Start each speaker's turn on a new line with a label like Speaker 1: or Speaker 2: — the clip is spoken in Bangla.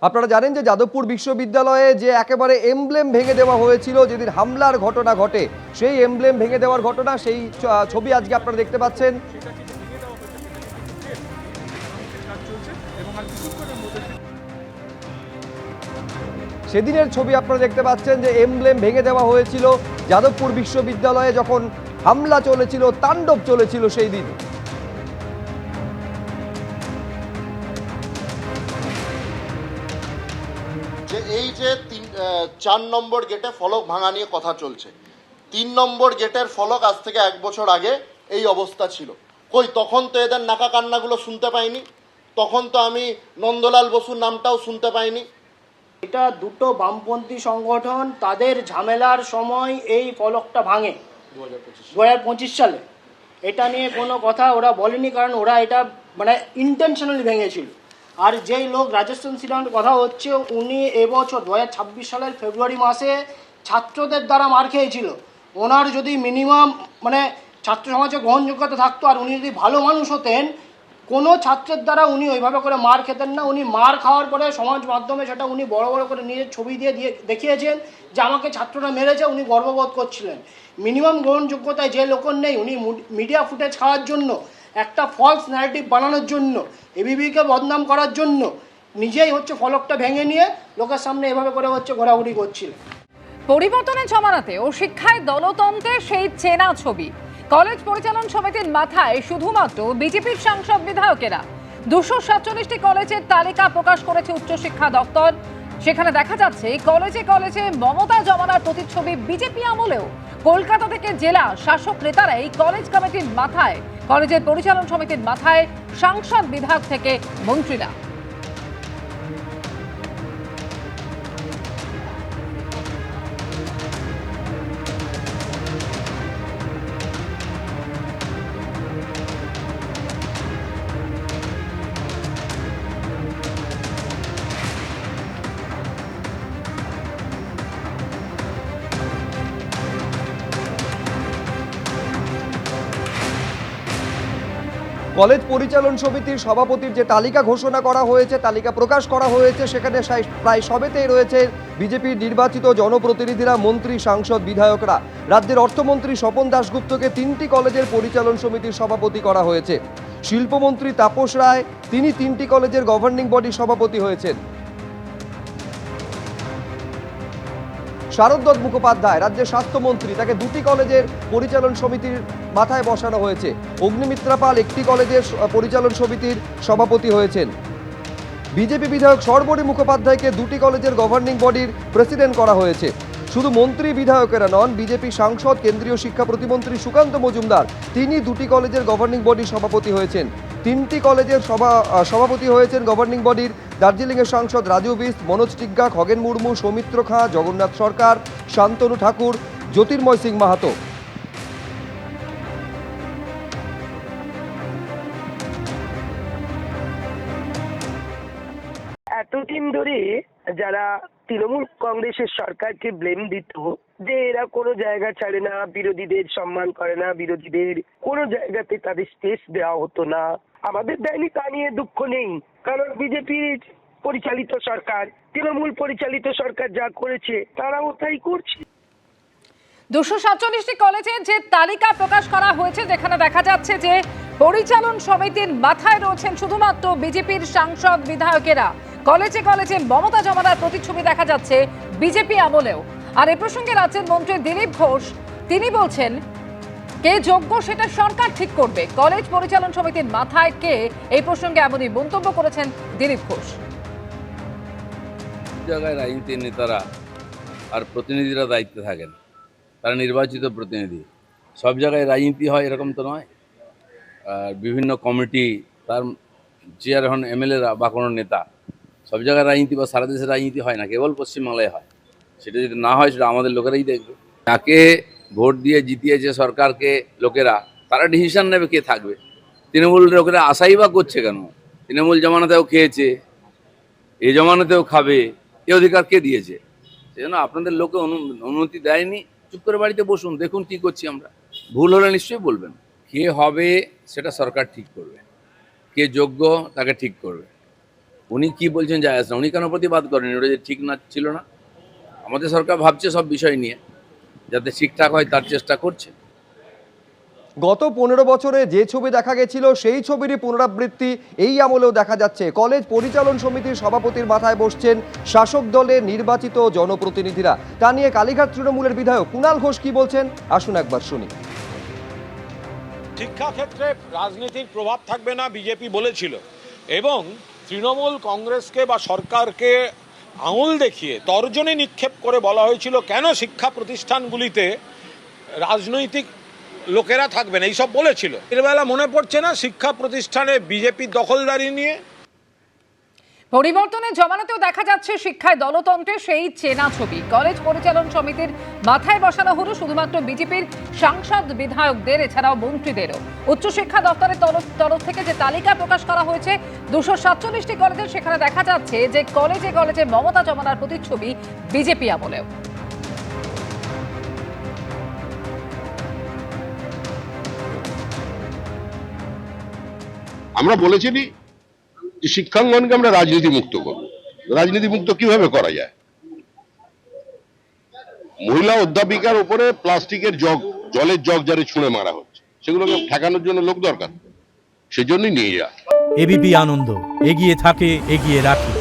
Speaker 1: আপনারা জানেন যে যাদবপুর বিশ্ববিদ্যালয়ে যে একেবারে এমব্লেম ভেঙে দেওয়া হয়েছিল যেদিন হামলার ঘটনা ঘটে, সেই এমব্লেম ভেঙে দেওয়ার ঘটনা, সেই ছবি আজকে আপনারা দেখতে পাচ্ছেন। সেদিনের ছবি আপনারা দেখতে পাচ্ছেন যে এমব্লেম ভেঙে দেওয়া হয়েছিল যাদবপুর বিশ্ববিদ্যালয়ে যখন হামলা চলেছিল, তাণ্ডব চলেছিল সেই দিন।
Speaker 2: এই যে 4 নম্বর গেটে ফলক ভাঙা নিয়ে কথা চলছে, 3 নম্বর গেটের ফলক আজ থেকে 1 বছর আগে এই অবস্থা ছিল। কই তখন তো এদের নাকা কান্নাগুলো শুনতে পাইনি, তখন তো আমি নন্দলাল বসুর নামটাও শুনতে পাইনি।
Speaker 3: এটা দুটো বামপন্থী সংগঠন তাদের ঝামেলার সময় এই ফলকটা ভাঙে 2025 সালে। এটা নিয়ে কোনো কথা ওরা বলেনি, কারণ ওরা এটা মানে ইন্টেনশনালি ভেঙেছিল। আর যেই লোক রাজস্থান সিনহার কথা হচ্ছে, উনি এবছর 2026 সালের ফেব্রুয়ারি মাসে ছাত্রদের দ্বারা মার খেয়েছিল। ওনার যদি মিনিমাম মানে ছাত্র সমাজে গ্রহণযোগ্যতা থাকতো আর উনি যদি ভালো মানুষ হতেন, কোনো ছাত্রের দ্বারা উনি ওইভাবে করে মার খেতেন না। উনি মার খাওয়ার পরে সমাজ মাধ্যমে সেটা উনি বড় বড় করে নিজের ছবি দিয়ে দেখিয়েছেন যে আমাকে ছাত্ররা মেরেছে, উনি গর্ববোধ করছিলেন। মিনিমাম গ্রহণযোগ্যতায় যে লোকের নেই, উনি মিডিয়া ফুটেজ খাওয়ার জন্য, একটা ফলস ন্যারেটিভ বানানোর জন্য, এবিবিকে বদনাম করার জন্য নিজেই হচ্ছে ফলকটা ভেঙে নিয়ে লোকের সামনে এভাবে করে হচ্ছে ঘোরাঘুরি করছিলেন।
Speaker 4: পরিবর্তনের জমানাতে ও শিক্ষায় দলতন্ত্রের সেই চেনা ছবি। কলেজ পরিচালন সমিতির মাথায় শুধুমাত্র বিজেপির সাংসদ বিধায়কেরা। 247টি কলেজের তালিকা প্রকাশ করেছে উচ্চশিক্ষা দপ্তর। সেখানে দেখা যাচ্ছে কলেজে কলেজে মমতা জমানার প্রতিচ্ছবি বিজেপি আমলেও। কলকাতা থেকে জেলা শাসক নেতারাই কলেজ কমিটির মাথায়, কলেজের পরিচালন সমিতির মাথায় সাংসদ বিধায়ক থেকে মন্ত্রীরা।
Speaker 1: কলেজ পরিচালন সমিতির সভাপতির যে তালিকা ঘোষণা করা হয়েছে, তালিকা প্রকাশ করা হয়েছে, সেখানে প্রায় সবেতেই রয়েছে বিজেপির নির্বাচিত জনপ্রতিনিধিরা, মন্ত্রী, সাংসদ, বিধায়করা। রাজ্যের অর্থমন্ত্রী স্বপন দাশগুপ্তকে 3টি কলেজের পরিচালন সমিতির সভাপতি করা হয়েছে। শিল্পমন্ত্রী তাপস রায়, তিনি 3টি কলেজের গভর্নিং বডির সভাপতি হয়েছেন। শারদ মুখোপাধ্যায় রাজ্যের স্বাস্থ্যমন্ত্রী, তাকে 2টি কলেজের পরিচালন সমিতির মাথায় বসানো হয়েছে। অগ্নিমিত্রা পাল 1টি কলেজের পরিচালন সমিতির সভাপতি হয়েছেন। বিজেপি বিধায়ক সর্বরী মুখোপাধ্যায়কে 2টি কলেজের গভর্নিং বডির প্রেসিডেন্ট করা হয়েছে। শুধু মন্ত্রী বিধায়কেরা নন, বিজেপি সাংসদ কেন্দ্রীয় শিক্ষা প্রতিমন্ত্রী সুকান্ত মজুমদার, তিনি 2টি কলেজের গভর্নিং বডির সভাপতি হয়েছেন। 3টি কলেজের সভাপতি হয়েছেন গভর্নিং বডির দার্জিলিংয়ের সাংসদ রাজু বিস্ট, মনোজ টিগ্গা, খগেন মুর্মু, সৌমিত্র খাঁ, জগন্নাথ সরকার, শান্তনু ঠাকুর, জ্যোতির্ময় সিং মাহাতো।
Speaker 5: এতদিন ধরে যারা তৃণমূল কংগ্রেসের সরকারকে ব্লেম দিত যে এরা কোনো জায়গা ছাড়ে না, বিরোধীদের সম্মান করে না, বিরোধীদের কোনো জায়গাতে তাদের স্পেস দেওয়া হতো না, আমাদের দেয়নি তা নিয়ে দুঃখ নেই। কারণ বিজেপির পরিচালিত সরকার, তৃণমূল পরিচালিত সরকার যা করেছে তারাও তাই করছে।
Speaker 4: 247টি কলেজের যে তালিকা প্রকাশ করা হয়েছে, যেখানে দেখা যাচ্ছে যে পরিচালন সমিতির মাথায় রয়েছেন শুধুমাত্র বিজেপির সাংসদ বিধায়কেরা। কলেজে কলেজে মমতা জমানার প্রতিচ্ছবি দেখা যাচ্ছে বিজেপি আমলেও। আর এ প্রসঙ্গে রাজ্যের মন্ত্রী দিলীপ ঘোষ, তিনি বলছেন কে যোগ্য সেটা সরকার ঠিক করবে। কলেজ পরিচালন সমিতির মাথায় কে, এই প্রসঙ্গে এমনই মন্তব্য করেছেন দিলীপ ঘোষ।
Speaker 6: জায়গায় রাজনীতির নেতারা আর প্রতিনিধিরা দায়িত্বে থাকেন, তারা নির্বাচিত প্রতিনিধি। সব জায়গায় রাজনীতি হয় এরকম তো নয়। আর বিভিন্ন কমিটি, তার চেয়ার হন এমএলএরা বা কোনো নেতা। সব জায়গায় রাজনীতি বা সারা দেশে রাজনীতি হয় না, কেবল পশ্চিমবাংলায় হয়। সেটা যদি না হয় সেটা আমাদের লোকেরাই দেখবে। যাকে ভোট দিয়ে জিতিয়েছে সরকারকে লোকেরা, তারা ডিসিশন নেবে কে থাকবে। তৃণমূল লোকেরা আশাই বা করছে কেন? তৃণমূল জমানাতেও খেয়েছে, এ জমানাতেও খাবে, এ অধিকার কে দিয়েছে? সেজন্য আপনাদের লোকে অনুমতি দেয়নি। চুপ করে বাড়িতে বসুন, দেখুন কি করছি আমরা। ভুল হলে নিশ্চয়ই বলবেন। কে হবে সেটা সরকার ঠিক করবে, কে যোগ্য তাকে ঠিক করবে। উনি কি বলছেন যায় আসে না, উনি কেন প্রতিবাদ করেন? ওটা যে ঠিক না ছিল না। আমাদের সরকার ভাবছে সব বিষয় নিয়ে যাতে ঠিকঠাক হয় তার চেষ্টা করছে।
Speaker 1: গত 15 বছরে যে ছবি দেখা গেছিল সেই ছবিরই পুনরাবৃত্তি এই আমলেও দেখা যাচ্ছে। কলেজ পরিচালন সমিতির সভাপতির মাথায় বসছেন শাসক দলের নির্বাচিত জনপ্রতিনিধিরা। তা নিয়ে কালীঘাট তৃণমূলের বিধায়ক কুণাল ঘোষ কি বলছেন, আসুন একবার শুনি।
Speaker 7: শিক্ষাক্ষেত্রে রাজনীতির প্রভাব থাকবে না বিজেপি বলেছিল, এবং তৃণমূল কংগ্রেসকে বা সরকারকে আঙুল দেখিয়ে তর্জনী নিক্ষেপ করে বলা হয়েছিল কেন শিক্ষা প্রতিষ্ঠানগুলিতে রাজনৈতিক লোকেরা থাকবেন, এইসব বলেছিল। এর বেলা মনে পড়ছে না শিক্ষা প্রতিষ্ঠানে বিজেপির দখলদারি নিয়ে?
Speaker 4: পরিবর্তনের জমানাতেও দেখা যাচ্ছে শিক্ষায় দলতন্ত্রের সেই চেনা ছবি। কলেজ পরিচালন সমিতির মাথায় বসানো হলো শুধুমাত্র বিজেপির সাংসদ বিধায়কদের, এছাড়াও মন্ত্রীদেরও। উচ্চশিক্ষা দপ্তরের তরফ থেকে যে তালিকা প্রকাশ করা হয়েছে 247টি কলেজের, সেখানে দেখা যাচ্ছে যে কলেজে কলেজে মমতা জমানার প্রতিচ্ছবি বিজেপি আমলেও।
Speaker 8: আমরা বলেছিলি যে শিক্ষাঙ্গনকে আমরা রাজনীতি মুক্ত করব। রাজনীতি মুক্ত কিভাবে করা যায়? মহিলা অধ্যাপিকার উপরে প্লাস্টিকের জগ, জলের জগ যারে ছুঁড়ে মারা হচ্ছে, সেগুলোকে ঠেকানোর জন্য লোক দরকার, সেজন্যই নিয়ে যা।
Speaker 9: এবিপি আনন্দ এগিয়ে থাকে, এগিয়ে রাখে।